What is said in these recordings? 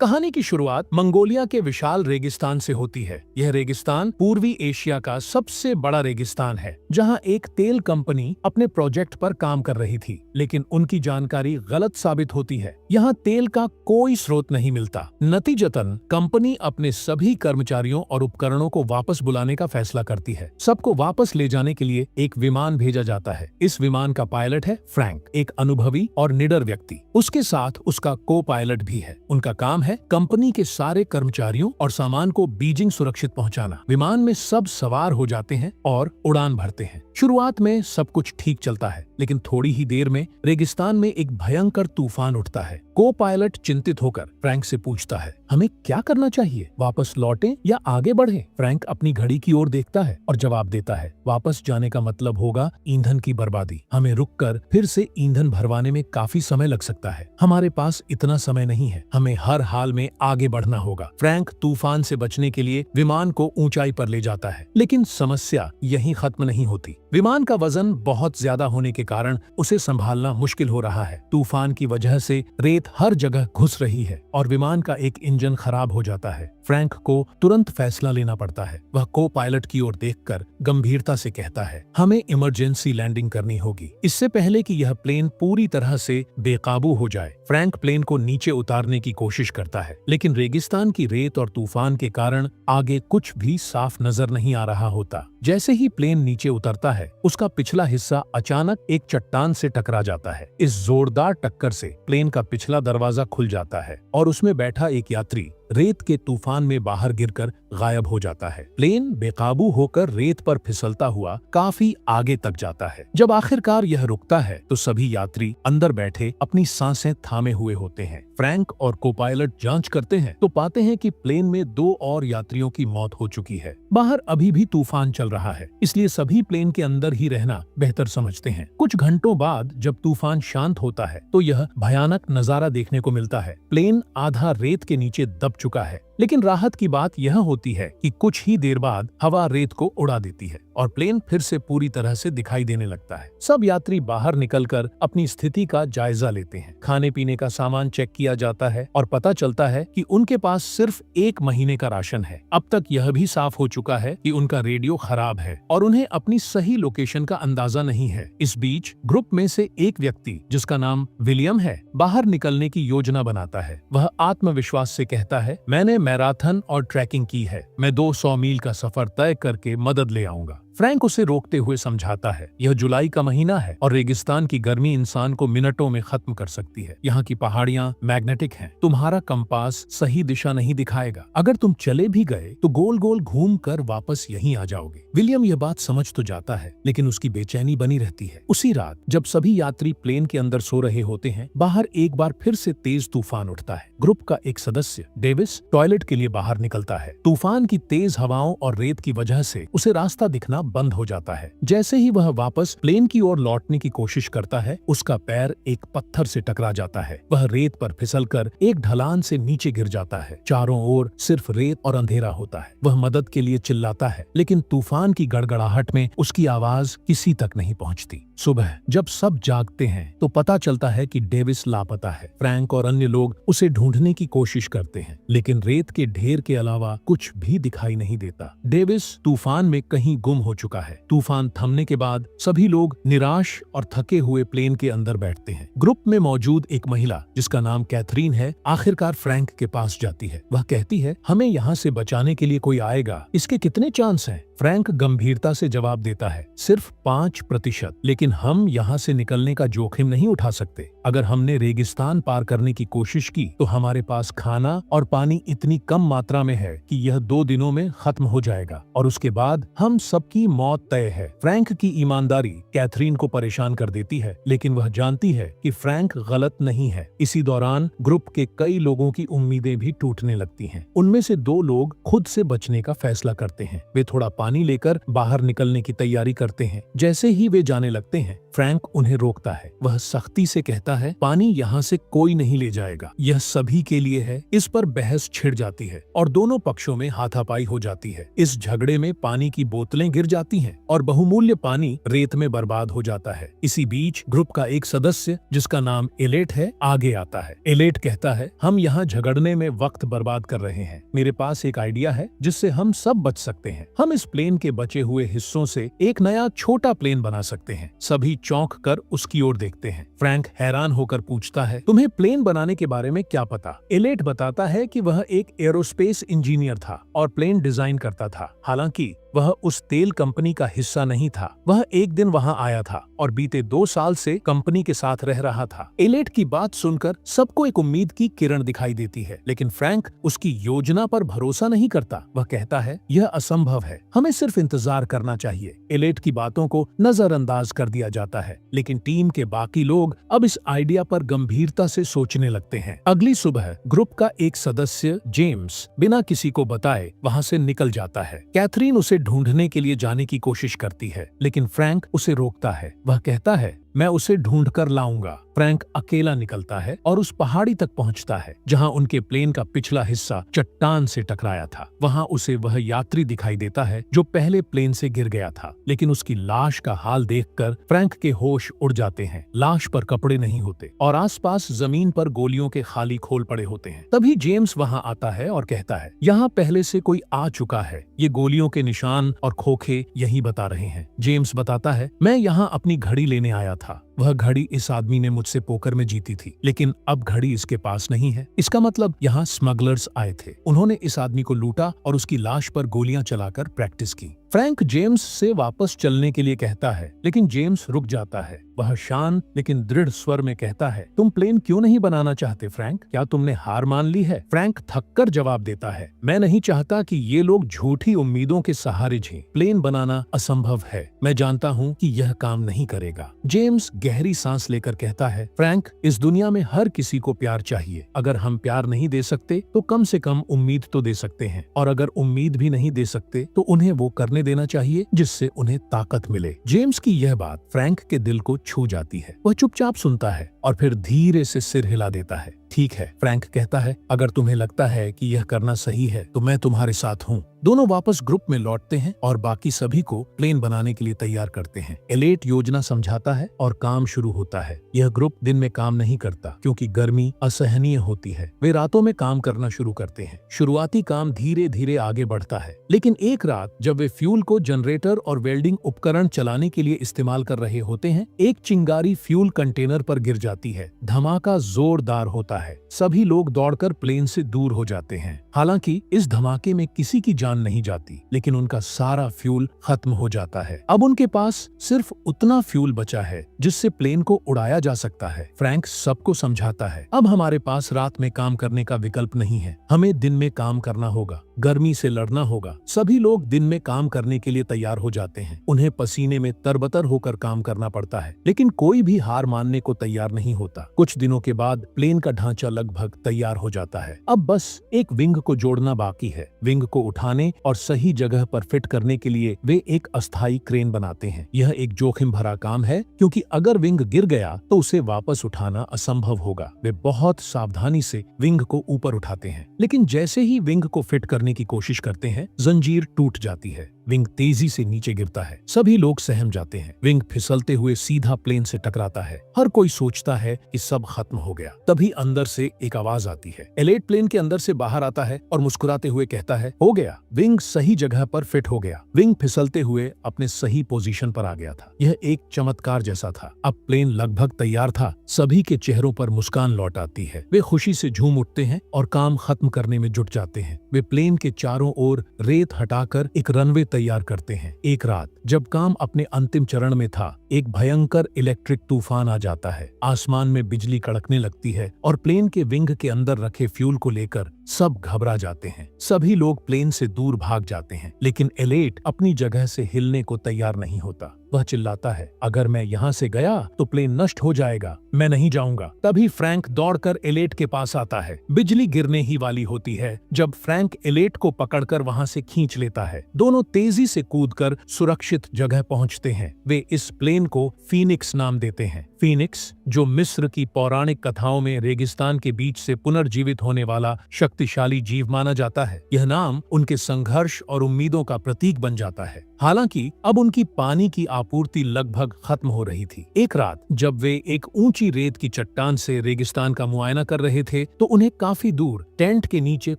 कहानी की शुरुआत मंगोलिया के विशाल रेगिस्तान से होती है। यह रेगिस्तान पूर्वी एशिया का सबसे बड़ा रेगिस्तान है, जहां एक तेल कंपनी अपने प्रोजेक्ट पर काम कर रही थी, लेकिन उनकी जानकारी गलत साबित होती है। यहाँ तेल का कोई स्रोत नहीं मिलता। नतीजतन कंपनी अपने सभी कर्मचारियों और उपकरणों को वापस बुलाने का फैसला करती है। सबको वापस ले जाने के लिए एक विमान भेजा जाता है। इस विमान का पायलट है फ्रैंक, एक अनुभवी और निडर व्यक्ति। उसके साथ उसका को पायलट भी है। उनका काम है कंपनी के सारे कर्मचारियों और सामान को बीजिंग सुरक्षित पहुंचाना। विमान में सब सवार हो जाते हैं और उड़ान भरते हैं। शुरुआत में सब कुछ ठीक चलता है, लेकिन थोड़ी ही देर में रेगिस्तान में एक भयंकर तूफान उठता है। को पायलट चिंतित होकर फ्रैंक से पूछता है, हमें क्या करना चाहिए? वापस लौटें या आगे बढ़ें? फ्रैंक अपनी घड़ी की ओर देखता है और जवाब देता है, वापस जाने का मतलब होगा ईंधन की बर्बादी। हमें रुककर फिर से ईंधन भरवाने में काफी समय लग सकता है। हमारे पास इतना समय नहीं है। हमें हर हाल में आगे बढ़ना होगा। फ्रैंक तूफान से बचने के लिए विमान को ऊंचाई पर ले जाता है, लेकिन समस्या यहीं खत्म नहीं होती। विमान का वजन बहुत ज्यादा होने के कारण उसे संभालना मुश्किल हो रहा है। तूफान की वजह से रेत हर जगह घुस रही है और विमान का एक इंजन खराब हो जाता है। फ्रैंक को तुरंत फैसला लेना पड़ता है। वह को पायलट की ओर देखकर गंभीरता से कहता है, हमें इमरजेंसी लैंडिंग करनी होगी, इससे पहले कि यह प्लेन पूरी तरह से बेकाबू हो जाए। फ्रैंक प्लेन को नीचे उतारने की कोशिश करता है, लेकिन रेगिस्तान की रेत और तूफान के कारण आगे कुछ भी साफ नजर नहीं आ रहा होता। जैसे ही प्लेन नीचे उतरता है, उसका पिछला हिस्सा अचानक एक चट्टान से टकरा जाता है। इस जोरदार टक्कर से प्लेन का पिछला दरवाजा खुल जाता है और उसमें बैठा एक यात्री रेत के तूफान में बाहर गिरकर गायब हो जाता है। प्लेन बेकाबू होकर रेत पर फिसलता हुआ काफी आगे तक जाता है। जब आखिरकार यह रुकता है, तो सभी यात्री अंदर बैठे अपनी सांसें थामे हुए होते हैं। फ्रैंक और को पायलट जांच करते हैं तो पाते हैं कि प्लेन में 2 और यात्रियों की मौत हो चुकी है। बाहर अभी भी तूफान चल रहा है, इसलिए सभी प्लेन के अंदर ही रहना बेहतर समझते हैं। कुछ घंटों बाद जब तूफान शांत होता है, तो यह भयानक नजारा देखने को मिलता है। प्लेन आधा रेत के नीचे दब चुका है, लेकिन राहत की बात यह होती है कि कुछ ही देर बाद हवा रेत को उड़ा देती है और प्लेन फिर से पूरी तरह से दिखाई देने लगता है। सब यात्री बाहर निकलकर अपनी स्थिति का जायजा लेते हैं। खाने पीने का सामान चेक किया जाता है और पता चलता है कि उनके पास सिर्फ 1 महीने का राशन है। अब तक यह भी साफ हो चुका है कि उनका रेडियो खराब है और उन्हें अपनी सही लोकेशन का अंदाजा नहीं है। इस बीच ग्रुप में से एक व्यक्ति, जिसका नाम विलियम है, बाहर निकलने की योजना बनाता है। वह आत्मविश्वास से कहता है, मैंने मैराथन और ट्रैकिंग की है। मैं 200 मील का सफर तय करके मदद ले आऊंगा। फ्रैंक उसे रोकते हुए समझाता है, यह जुलाई का महीना है और रेगिस्तान की गर्मी इंसान को मिनटों में खत्म कर सकती है। यहाँ की पहाड़ियाँ मैग्नेटिक हैं। तुम्हारा कंपास सही दिशा नहीं दिखाएगा। अगर तुम चले भी गए तो गोल गोल घूम कर वापस यहीं आ जाओगे। विलियम यह बात समझ तो जाता है, लेकिन उसकी बेचैनी बनी रहती है। उसी रात जब सभी यात्री प्लेन के अंदर सो रहे होते हैं, बाहर एक बार फिर से तेज तूफान उठता है। ग्रुप का एक सदस्य डेविस टॉयलेट के लिए बाहर निकलता है। तूफान की तेज हवाओं और रेत की वजह से उसे रास्ता दिखना बंद हो जाता है। जैसे ही वह वापस प्लेन की ओर लौटने की कोशिश करता है, उसका पैर एक पत्थर से टकरा जाता है। वह रेत पर फिसलकर एक ढलान से नीचे गिर जाता है। चारों ओर सिर्फ रेत और अंधेरा होता है। वह मदद के लिए चिल्लाता है, लेकिन तूफान की गड़गड़ाहट में उसकी आवाज किसी तक नहीं पहुंचती। सुबह जब सब जागते हैं तो पता चलता है कि डेविस लापता है। फ्रैंक और अन्य लोग उसे ढूंढने की कोशिश करते हैं, लेकिन रेत के ढेर के अलावा कुछ भी दिखाई नहीं देता। डेविस तूफान में कहीं गुम हो चुका है। तूफान थमने के बाद सभी लोग निराश और थके हुए प्लेन के अंदर बैठते हैं। ग्रुप में मौजूद एक महिला, जिसका नाम कैथरीन है, आखिरकार फ्रैंक के पास जाती है। वह कहती है, हमें यहाँ से बचाने के लिए कोई आएगा। इसके कितने चांस हैं? फ्रैंक गंभीरता से जवाब देता है, सिर्फ 5%। लेकिन हम यहाँ से निकलने का जोखिम नहीं उठा सकते। अगर हमने रेगिस्तान पार करने की कोशिश की तो हमारे पास खाना और पानी इतनी कम मात्रा में है कि यह 2 दिनों में खत्म हो जाएगा और उसके बाद हम सबकी मौत तय है। फ्रैंक की ईमानदारी कैथरीन को परेशान कर देती है, लेकिन वह जानती है कि फ्रैंक गलत नहीं है। इसी दौरान ग्रुप के कई लोगों की उम्मीदें भी टूटने लगती हैं। उनमें से 2 लोग खुद से बचने का फैसला करते हैं। वे थोड़ा पानी लेकर बाहर निकलने की तैयारी करते हैं। जैसे ही वे जाने लगते हैं, फ्रैंक उन्हें रोकता है। वह सख्ती से कहता है, पानी यहाँ से कोई नहीं ले जाएगा, यह सभी के लिए है। इस पर बहस छिड़ जाती है और दोनों पक्षों में हाथापाई हो जाती है। इस झगड़े में पानी की बोतलें गिर जाती हैं और बहुमूल्य पानी रेत में बर्बाद हो जाता है। इसी बीच ग्रुप का एक सदस्य, जिसका नाम एलेट है, आगे आता है। एलेट कहता है, हम यहाँ झगड़ने में वक्त बर्बाद कर रहे हैं। मेरे पास एक आइडिया है जिससे हम सब बच सकते हैं। हम इस प्लेन के बचे हुए हिस्सों से एक नया छोटा प्लेन बना सकते हैं। सभी चौंक कर उसकी ओर देखते हैं। फ्रैंक हैरान होकर पूछता है, तुम्हें प्लेन बनाने के बारे में क्या पता? एलेट बताता है कि वह एक एरोस्पेस इंजीनियर था और प्लेन डिजाइन करता था। हालांकि वह उस तेल कंपनी का हिस्सा नहीं था। वह एक दिन वहां आया था और बीते 2 साल से कंपनी के साथ रह रहा था। एलेट की बात सुनकर सबको एक उम्मीद की किरण दिखाई देती है, लेकिन फ्रैंक उसकी योजना पर भरोसा नहीं करता। वह कहता है, यह असंभव है, हमें सिर्फ इंतजार करना चाहिए। एलेट की बातों को नजरअंदाज कर दिया जाता है, लेकिन टीम के बाकी लोग अब इस आइडिया पर गंभीरता से सोचने लगते हैं। अगली सुबह ग्रुप का एक सदस्य जेम्स बिना किसी को बताए वहां से निकल जाता है। कैथरीन उसे ढूंढने के लिए जाने की कोशिश करती है, लेकिन फ्रैंक उसे रोकता है। वह कहता है, मैं उसे ढूंढ कर लाऊंगा। फ्रैंक अकेला निकलता है और उस पहाड़ी तक पहुंचता है जहां उनके प्लेन का पिछला हिस्सा चट्टान से टकराया था। वहां उसे वह यात्री दिखाई देता है जो पहले प्लेन से गिर गया था, लेकिन उसकी लाश का हाल देखकर फ्रैंक के होश उड़ जाते हैं। लाश पर कपड़े नहीं होते और आसपास जमीन पर गोलियों के खाली खोल पड़े होते हैं। तभी जेम्स वहां आता है और कहता है, यहाँ पहले से कोई आ चुका है, ये गोलियों के निशान और खोखे यही बता रहे हैं। जेम्स बताता है, मैं यहाँ अपनी घड़ी लेने आया था। वह घड़ी इस आदमी ने मुझसे पोकर में जीती थी, लेकिन अब घड़ी इसके पास नहीं है। इसका मतलब यहाँ स्मगलर्स आए थे। उन्होंने इस आदमी को लूटा और उसकी लाश पर गोलियां चलाकर प्रैक्टिस की। फ्रैंक जेम्स से वापस चलने के लिए कहता है, लेकिन जेम्स रुक जाता है। वह शांत लेकिन दृढ़ स्वर में कहता है, तुम प्लेन क्यों नहीं बनाना चाहते फ्रैंक? क्या तुमने हार मान ली है? फ्रैंक थककर जवाब देता है, मैं नहीं चाहता कि ये लोग झूठी उम्मीदों के सहारे जिएं। प्लेन बनाना असंभव है। मैं जानता हूँ कि यह काम नहीं करेगा। जेम्स गहरी सांस लेकर कहता है, फ्रैंक, इस दुनिया में हर किसी को प्यार चाहिए। अगर हम प्यार नहीं दे सकते तो कम से कम उम्मीद तो दे सकते हैं, और अगर उम्मीद भी नहीं दे सकते तो उन्हें वो करने देना चाहिए जिससे उन्हें ताकत मिले। जेम्स की यह बात फ्रैंक के दिल को छू जाती है। वह चुपचाप सुनता है और फिर धीरे से सिर हिला देता है। ठीक है, फ्रैंक कहता है, अगर तुम्हें लगता है कि यह करना सही है तो मैं तुम्हारे साथ हूँ। दोनों वापस ग्रुप में लौटते हैं और बाकी सभी को प्लेन बनाने के लिए तैयार करते हैं। एलेट योजना समझाता है और काम शुरू होता है। यह ग्रुप दिन में काम नहीं करता क्योंकि गर्मी असहनीय होती है। वे रातों में काम करना शुरू करते हैं। शुरुआती काम धीरे धीरे आगे बढ़ता है, लेकिन एक रात जब वे फ्यूल को जनरेटर और वेल्डिंग उपकरण चलाने के लिए इस्तेमाल कर रहे होते हैं, एक चिंगारी फ्यूल कंटेनर पर गिर जाती है। धमाका जोरदार होता है। सभी लोग दौड़कर प्लेन से दूर हो जाते हैं। हालांकि इस धमाके में किसी की जान नहीं जाती, लेकिन उनका सारा फ्यूल खत्म हो जाता है। अब उनके पास सिर्फ उतना फ्यूल बचा है जिससे प्लेन को उड़ाया जा सकता है। फ्रैंक सबको समझाता है, अब हमारे पास रात में काम करने का विकल्प नहीं है, हमें दिन में काम करना होगा, गर्मी से लड़ना होगा। सभी लोग दिन में काम करने के लिए तैयार हो जाते हैं। उन्हें पसीने में तरबतर होकर काम करना पड़ता है, लेकिन कोई भी हार मानने को तैयार नहीं होता। कुछ दिनों के बाद प्लेन का ढांचा लगभग तैयार हो जाता है। अब बस एक विंग को जोड़ना बाकी है। विंग को उठाने और सही जगह पर फिट करने के लिए वे एक अस्थायी क्रेन बनाते हैं। यह एक जोखिम भरा काम है क्योंकि अगर विंग गिर गया तो उसे वापस उठाना असंभव होगा। वे बहुत सावधानी से विंग को ऊपर उठाते हैं, लेकिन जैसे ही विंग को फिट करने की कोशिश करते हैं, जंजीर टूट जाती है। विंग तेजी से नीचे गिरता है। सभी लोग सहम जाते हैं। विंग फिसलते हुए सीधा प्लेन से टकराता है। हर कोई सोचता है कि सब खत्म हो गया। तभी अंदर से एक आवाज आती है। एलेट प्लेन के अंदर से बाहर आता है और मुस्कुराते हुए कहता है, हो गया, विंग सही जगह पर फिट हो गया। विंग फिसलते हुए अपने सही पोजीशन पर आ गया था। यह एक चमत्कार जैसा था। अब प्लेन लगभग तैयार था। सभी के चेहरों पर मुस्कान लौट आती है। वे खुशी से झूम उठते हैं और काम खत्म करने में जुट जाते हैं। वे प्लेन के चारों ओर रेत हटाकर एक रनवे तैयार करते हैं। एक रात जब काम अपने अंतिम चरण में था, एक भयंकर इलेक्ट्रिक तूफान आ जाता है। आसमान में बिजली कड़कने लगती है और प्लेन के विंग के अंदर रखे फ्यूल को लेकर सब घबरा जाते हैं। सभी लोग प्लेन से दूर भाग जाते हैं, लेकिन एलेट अपनी जगह से हिलने को तैयार नहीं होता। वह चिल्लाता है, अगर मैं यहाँ से गया तो प्लेन नष्ट हो जाएगा, मैं नहीं जाऊंगा। तभी फ्रैंक दौड़कर एलेट के पास आता है। बिजली गिरने ही वाली होती है जब फ्रैंक एलेट को पकड़कर वहाँ से खींच लेता है। दोनों तेजी से कूदकर सुरक्षित जगह पहुँचते हैं। वे इस प्लेन को फीनिक्स नाम देते हैं। फीनिक्स, जो मिस्र की पौराणिक कथाओं में रेगिस्तान के बीच से पुनर्जीवित होने वाला शक्तिशाली जीव माना जाता है। यह नाम उनके संघर्ष और उम्मीदों का प्रतीक बन जाता है। हालांकि अब उनकी पानी की आपूर्ति लगभग खत्म हो रही थी। एक रात जब वे एक ऊंची रेत की चट्टान से रेगिस्तान का मुआयना कर रहे थे तो उन्हें काफी दूर टेंट के नीचे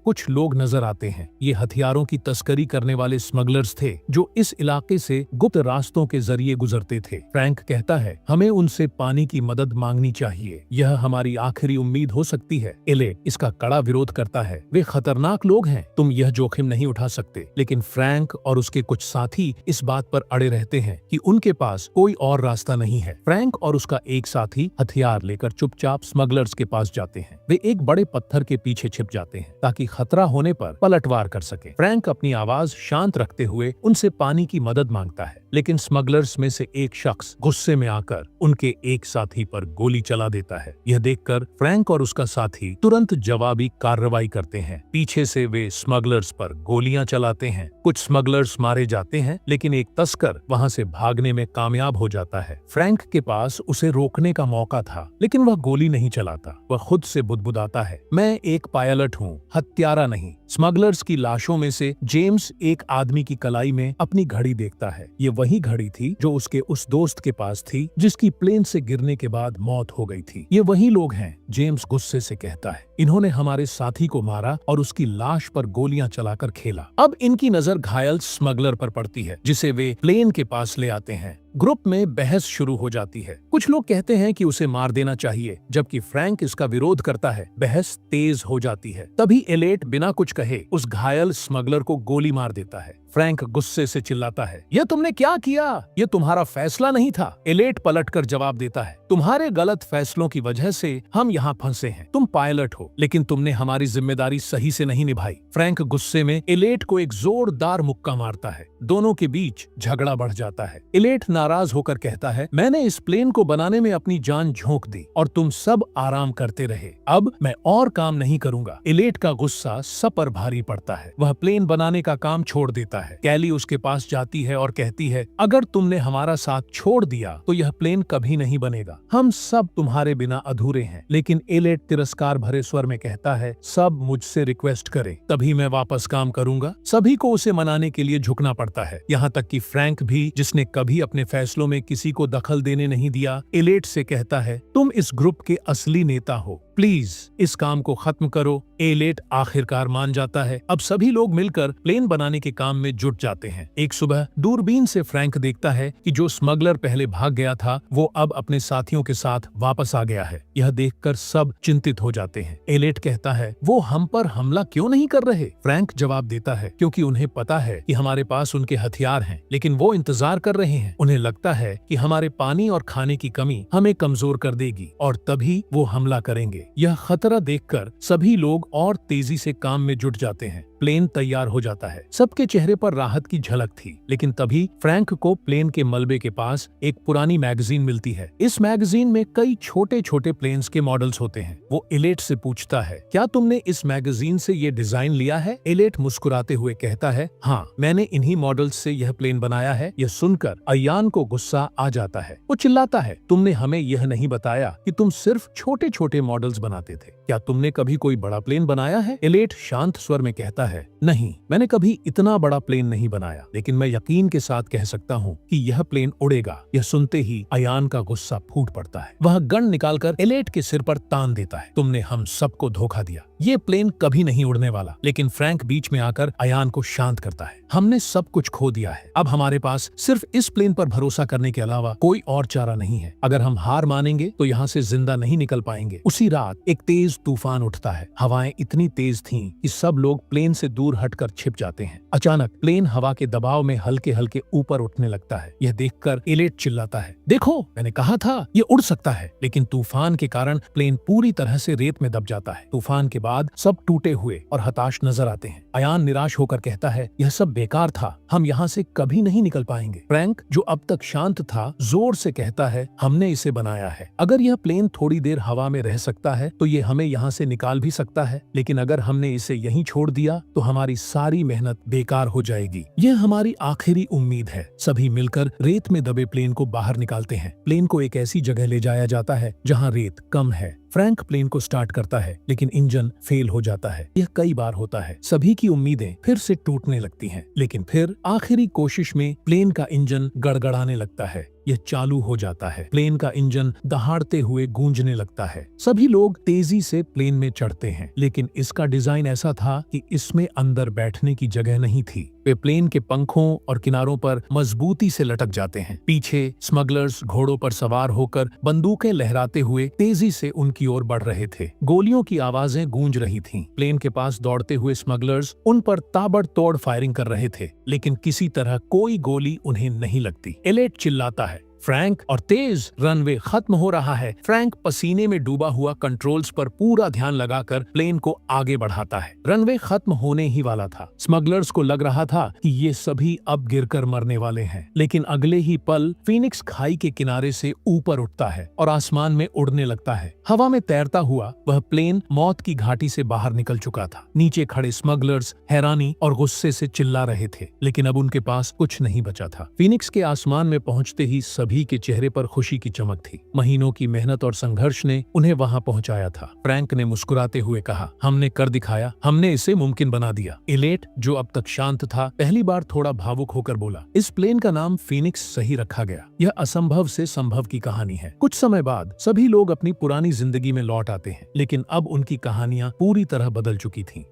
कुछ लोग नजर आते हैं। ये हथियारों की तस्करी करने वाले स्मगलर्स थे जो इस इलाके से गुप्त रास्तों के जरिए गुजरते थे। फ्रैंक कहता है, हमें उनसे पानी की मदद मांगनी चाहिए, यह हमारी आखिरी उम्मीद हो सकती है। एलेट इसका कड़ा विरोध करता है, वे खतरनाक लोग हैं, तुम यह जोखिम नहीं उठा सकते। लेकिन फ्रैंक और उसके कुछ साथी इस बात पर अड़े रहते हैं कि उनके पास कोई और रास्ता नहीं है। फ्रैंक और उसका एक साथी हथियार लेकर चुपचाप स्मगलर्स के पास जाते हैं। वे एक बड़े पत्थर के पीछे छिप जाते हैं ताकि खतरा होने पर पलटवार कर सके। फ्रैंक अपनी आवाज शांत रखते हुए उनसे पानी की मदद मांगता है, लेकिन स्मगलर्स में से एक शख्स गुस्से में आकर उनके एक साथी पर गोली चला देता है। यह देखकर फ्रैंक और उसका साथी तुरंत जवाबी कार्रवाई करते हैं। पीछे से वे स्मगलर्स पर गोलियां चलाते हैं। कुछ स्मगलर्स मारे जाते हैं, लेकिन एक तस्कर वहां से भागने में कामयाब हो जाता है। फ्रैंक के पास उसे रोकने का मौका था, लेकिन वह गोली नहीं चलाता। वह खुद से बुदबुदाता है, मैं एक पायलट हूँ, हत्यारा नहीं। स्मगलर्स की लाशों में से जेम्स एक आदमी की कलाई में अपनी घड़ी देखता है। ये वही घड़ी थी जो उसके उस दोस्त के पास थी जिसकी प्लेन से गिरने के बाद मौत हो गई थी। ये वही लोग हैं, जेम्स गुस्से से कहता है। इन्होंने हमारे साथी को मारा और उसकी लाश पर गोलियां चलाकर खेला। अब इनकी नजर घायल स्मगलर पर पड़ती है, जिसे वे प्लेन के पास ले आते हैं। ग्रुप में बहस शुरू हो जाती है। कुछ लोग कहते हैं कि उसे मार देना चाहिए, जबकि फ्रैंक इसका विरोध करता है। बहस तेज हो जाती है। तभी एलेट बिना कुछ कहे उस घायल स्मगलर को गोली मार देता है। फ्रैंक गुस्से से चिल्लाता है, यह तुमने क्या किया? यह तुम्हारा फैसला नहीं था। एलेट पलटकर जवाब देता है, तुम्हारे गलत फैसलों की वजह से हम यहाँ फंसे हैं। तुम पायलट हो, लेकिन तुमने हमारी जिम्मेदारी सही से नहीं निभाई। फ्रैंक गुस्से में एलेट को एक जोरदार मुक्का मारता है। दोनों के बीच झगड़ा बढ़ जाता है। एलेट नाराज होकर कहता है, मैंने इस प्लेन को बनाने में अपनी जान झोंक दी और तुम सब आराम करते रहे। अब मैं और काम नहीं करूंगा। एलेट का गुस्सा सब पर भारी पड़ता है। वह प्लेन बनाने का काम छोड़ देता है। कैली उसके पास जाती है और कहती है, अगर तुमने हमारा साथ छोड़ दिया तो यह प्लेन कभी नहीं बनेगा। हम सब तुम्हारे बिना अधूरे हैं। लेकिन एलेट तिरस्कार भरे स्वर में कहता है, सब मुझसे रिक्वेस्ट करे तभी मैं वापस काम करूंगा। सभी को उसे मनाने के लिए झुकना पड़ता है, यहाँ तक कि फ्रैंक भी, जिसने कभी अपने फैसलों में किसी को दखल देने नहीं दिया, एलेट से कहता है, तुम इस ग्रुप के असली नेता हो, प्लीज इस काम को खत्म करो। एलेट आखिरकार मान जाता है। अब सभी लोग मिलकर प्लेन बनाने के काम में जुट जाते हैं। एक सुबह दूरबीन से फ्रैंक देखता है कि जो स्मगलर पहले भाग गया था वो अब अपने साथियों के साथ वापस आ गया है। यह देखकर सब चिंतित हो जाते हैं। एलेट कहता है, वो हम पर हमला क्यों नहीं कर रहे? फ्रैंक जवाब देता है, क्योंकि उन्हें पता है कि हमारे पास उनके हथियार हैं, लेकिन वो इंतजार कर रहे हैं। उन्हें लगता है कि हमारे पानी और खाने की कमी हमें कमजोर कर देगी और तभी वो हमला करेंगे। यह खतरा देखकर सभी लोग और तेजी से काम में जुट जाते हैं। प्लेन तैयार हो जाता है। सबके चेहरे पर राहत की झलक थी। लेकिन तभी फ्रैंक को प्लेन के मलबे के पास एक पुरानी मैगजीन मिलती है। इस मैगजीन में कई छोटे छोटे प्लेन्स के मॉडल्स होते हैं। वो एलेट से पूछता है, क्या तुमने इस मैगजीन से ये डिजाइन लिया है? एलेट मुस्कुराते हुए कहता है, हाँ, मैंने इन्हीं मॉडल्स से यह प्लेन बनाया है। यह सुनकर अयान को गुस्सा आ जाता है। वो चिल्लाता है, तुमने हमें यह नहीं बताया कि तुम सिर्फ छोटे छोटे मॉडल्स बनाते थे। क्या तुमने कभी कोई बड़ा प्लेन बनाया है? एलेट शांत स्वर में कहता है, नहीं, मैंने कभी इतना बड़ा प्लेन नहीं बनाया, लेकिन मैं यकीन के साथ कह सकता हूँ कि यह प्लेन उड़ेगा। यह सुनते ही अयान का गुस्सा फूट पड़ता है। वह गन निकालकर एलेट के सिर पर तान देता है, तुमने हम सबको धोखा दिया, ये प्लेन कभी नहीं उड़ने वाला। लेकिन फ्रैंक बीच में आकर अयान को शांत करता है, हमने सब कुछ खो दिया है। अब हमारे पास सिर्फ इस प्लेन पर भरोसा करने के अलावा कोई और चारा नहीं है। अगर हम हार मानेंगे तो यहाँ से जिंदा नहीं निकल पाएंगे। उसी रात एक तेज तूफान उठता है। हवाएं इतनी तेज थीं कि सब लोग प्लेन से दूर हटकर छिप जाते हैं। अचानक प्लेन हवा के दबाव में हल्के हल्के ऊपर उठने लगता है। यह देखकर एलेट चिल्लाता है, देखो मैंने कहा था ये उड़ सकता है। लेकिन तूफान के कारण प्लेन पूरी तरह से रेत में दब जाता है। तूफान के बाद सब टूटे हुए और हताश नजर आते हैं। अयान निराश होकर कहता है, यह सब बेकार था, हम यहाँ से कभी नहीं निकल पाएंगे। फ्रैंक जो अब तक शांत था जोर से कहता है, हमने इसे बनाया है। अगर यह प्लेन थोड़ी देर हवा में रह सकता है तो ये हमें यहाँ से निकाल भी सकता है, लेकिन अगर हमने इसे यहीं छोड़ दिया तो हमारी सारी मेहनत बेकार हो जाएगी। यह हमारी आखिरी उम्मीद है। सभी मिलकर रेत में दबे प्लेन को बाहर निकालते हैं। प्लेन को एक ऐसी जगह ले जाया जाता है जहाँ रेत कम है। फ्रैंक प्लेन को स्टार्ट करता है लेकिन इंजन फेल हो जाता है। यह कई बार होता है। सभी की उम्मीदें फिर से टूटने लगती हैं। लेकिन फिर आखिरी कोशिश में प्लेन का इंजन गड़गड़ाने लगता है। यह चालू हो जाता है। प्लेन का इंजन दहाड़ते हुए गूंजने लगता है। सभी लोग तेजी से प्लेन में चढ़ते हैं, लेकिन इसका डिजाइन ऐसा था कि इसमें अंदर बैठने की जगह नहीं थी। वे प्लेन के पंखों और किनारों पर मजबूती से लटक जाते हैं। पीछे स्मगलर्स घोड़ों पर सवार होकर बंदूकें लहराते हुए तेजी से उनकी ओर बढ़ रहे थे। गोलियों की आवाजें गूंज रही थीं। प्लेन के पास दौड़ते हुए स्मगलर्स उन पर ताबड़तोड़ फायरिंग कर रहे थे, लेकिन किसी तरह कोई गोली उन्हें नहीं लगती। एलेट चिल्लाता है, फ्रैंक, और तेज रनवे खत्म हो रहा है। फ्रैंक पसीने में डूबा हुआ कंट्रोल्स पर पूरा ध्यान लगाकर प्लेन को आगे बढ़ाता है। रनवे खत्म होने ही वाला था। स्मगलर्स को लग रहा था कि ये सभी अब गिरकर मरने वाले हैं, लेकिन अगले ही पल फीनिक्स खाई के किनारे से ऊपर उठता है और आसमान में उड़ने लगता है। हवा में तैरता हुआ वह प्लेन मौत की घाटी से बाहर निकल चुका था। नीचे खड़े स्मगलर्स हैरानी और गुस्से से चिल्ला रहे थे, लेकिन अब उनके पास कुछ नहीं बचा था। फीनिक्स के आसमान में पहुंचते ही सभी के चेहरे पर खुशी की चमक थी। महीनों की मेहनत और संघर्ष ने उन्हें वहां पहुंचाया था। फ्रैंक ने मुस्कुराते हुए कहा, हमने कर दिखाया, हमने इसे मुमकिन बना दिया। एलेट जो अब तक शांत था पहली बार थोड़ा भावुक होकर बोला, इस प्लेन का नाम फीनिक्स सही रखा गया। यह असंभव से संभव की कहानी है। कुछ समय बाद सभी लोग अपनी पुरानी जिंदगी में लौट आते हैं, लेकिन अब उनकी कहानियां पूरी तरह बदल चुकी थीं।